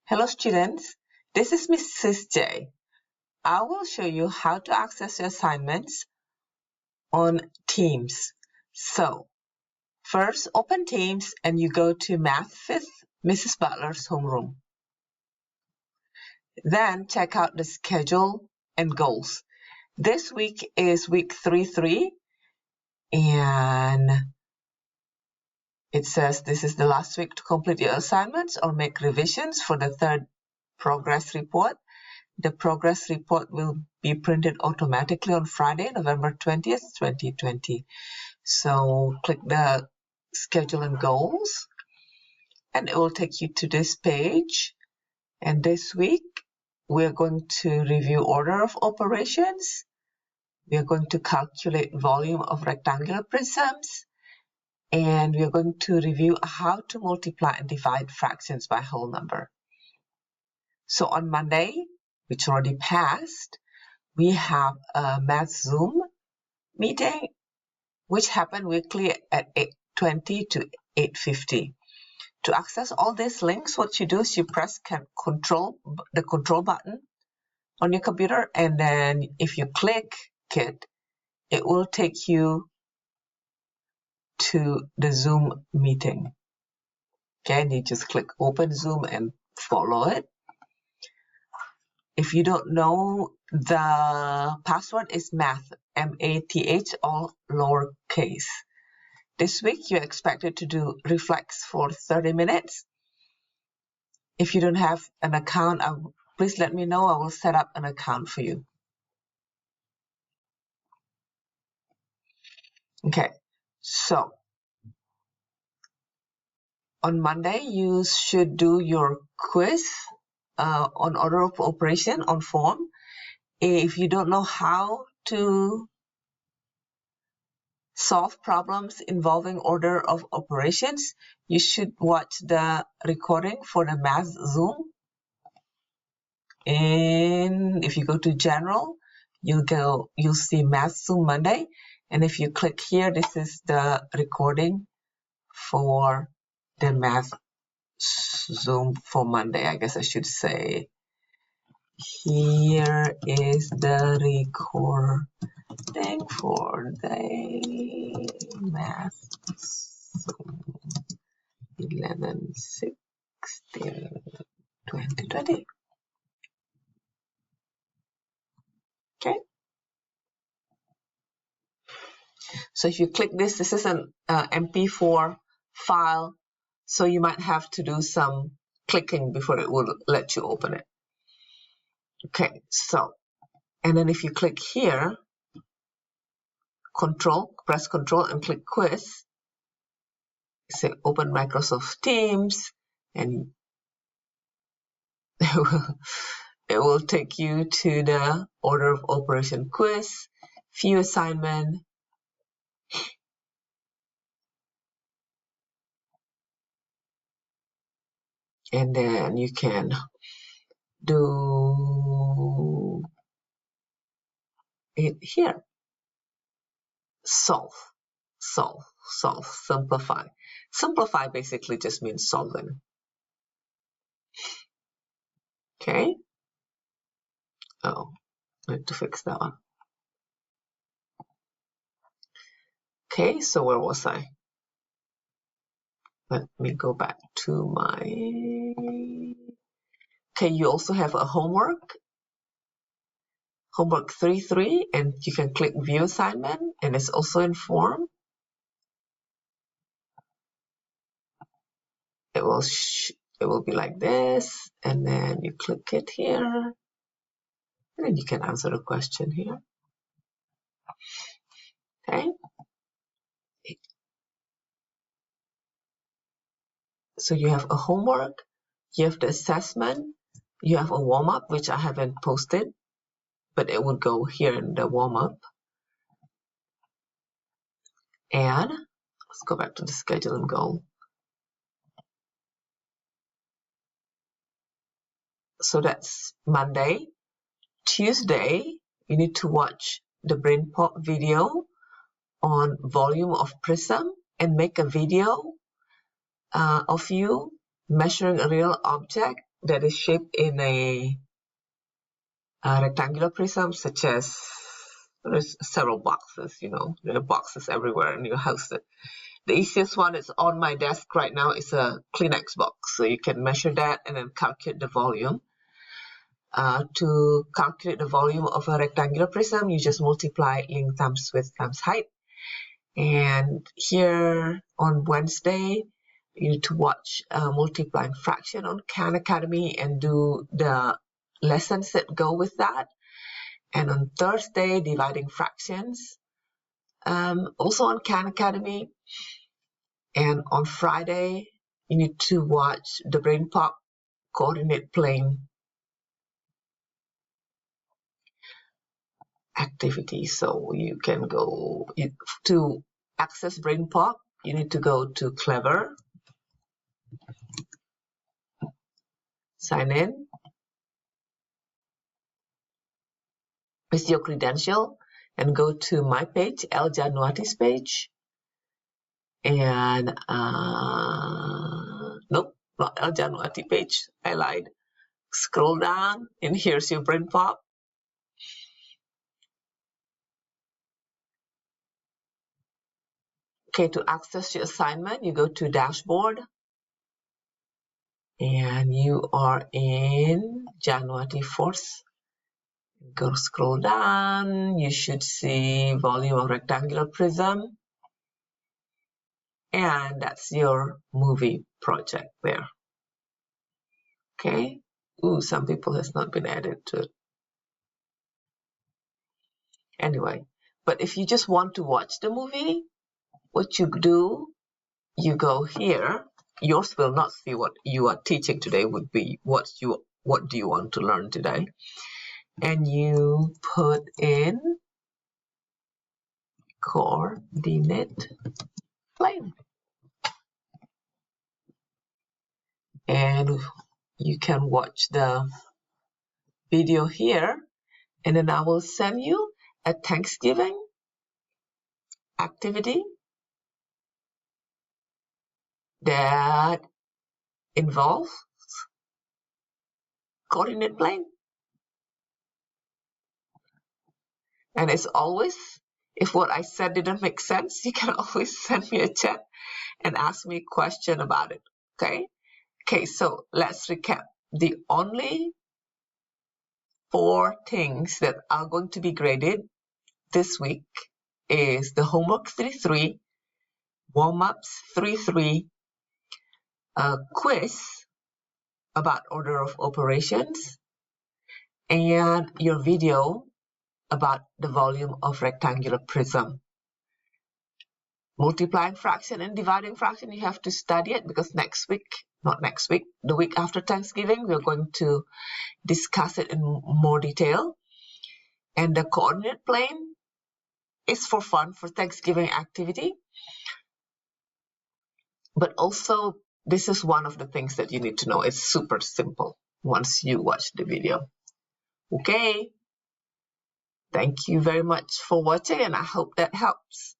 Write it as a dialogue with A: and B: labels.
A: Hello students, this is Mrs. J. I will show you how to access your assignments on Teams. So, first open Teams and you go to Math 5th, Mrs. Butler's homeroom. Then check out the schedule and goals. This week is week 3-3 and it says this is the last week to complete your assignments or make revisions for the third progress report. The progress report will be printed automatically on Friday, November 20th, 2020. So click the schedule and goals and it will take you to this page. And this week we're going to review order of operations. We are going to calculate volume of rectangular prisms. And we are going to review how to multiply and divide fractions by whole number. So on Monday, which already passed, we have a Math Zoom meeting, which happened weekly at 8:20 to 8:50. To access all these links, what you do is you press the control button on your computer, and then if you click it, it will take you to the Zoom meeting. Okay, and you just click open Zoom and follow it. If you don't know, the password is math, M-A-T-H, all lowercase. This week you're expected to do reflex for 30 minutes. If you don't have an account, please let me know. I will set up an account for you. Okay, so on Monday you should do your quiz on order of operation on form. If you don't know how to solve problems involving order of operations, you should watch the recording for the Math Zoom. And if you go to General, you'll see Math Zoom Monday. And if you click here, this is the recording for the Math Zoom for Monday. I guess I should say, here is the recording for the Math Zoom 11/16/2020. Okay. So if you click this is an MP4 file, so you might have to do some clicking before it will let you open it. Okay, so, and then if you click here, press Control and click Quiz, say Open Microsoft Teams, and it will take you to the order of operation quiz, view assignment, and then you can do it here. Solve, simplify. Simplify basically just means solving. Okay. Oh, I need to fix that one. Okay, so where was I? Let me go back to my... Okay, you also have a homework 3-3, and you can click View Assignment, and it's also in form. It will be like this, and then you click it here, and then you can answer the question here. Okay. So you have a homework, you have the assessment, you have a warm-up, which I haven't posted, but it would go here in the warm-up. And let's go back to the schedule and goal. So that's Monday. Tuesday, you need to watch the BrainPop video on volume of prism and make a video of you measuring a real object that is shaped in a rectangular prism, such as there's several boxes, there are boxes everywhere in your house. The easiest one is on my desk right now is a Kleenex box. So you can measure that and then calculate the volume. To calculate the volume of a rectangular prism, you just multiply length times width times height. And here on Wednesday, you need to watch multiplying fraction on Khan Academy and do the lessons that go with that. And on Thursday, dividing fractions, also on Khan Academy. And on Friday, you need to watch the BrainPop coordinate plane activity. So you can go to access BrainPop. You need to go to Clever, sign in with your credential, and go to my page, El Januati's page. And nope, not El Januati page. I lied. Scroll down, and here's your BrainPop. Okay, to access your assignment, you go to Dashboard, and you are in Januati Force. Go scroll down, you should see volume of rectangular prism, and that's your movie project there. Okay. Ooh, some people has not been added to it. Anyway, but if you just want to watch the movie, what you do, you go here. Yours will not see what you are teaching today, would be what do you want to learn today, and you put in coordinate plane, and you can watch the video here, and then I will send you a Thanksgiving activity that involves coordinate plane. And as always, if what I said didn't make sense, you can always send me a chat and ask me a question about it. Okay, so let's recap. The only 4 things that are going to be graded this week is the homework 3.3, warm-ups 3.3, a quiz about order of operations, and your video about the volume of rectangular prism. Multiplying fraction and dividing fraction, you have to study it because the week after Thanksgiving, we're going to discuss it in more detail. And the coordinate plane is for fun, for Thanksgiving activity. But also, this is one of the things that you need to know. It's super simple once you watch the video. Okay. Thank you very much for watching, and I hope that helps.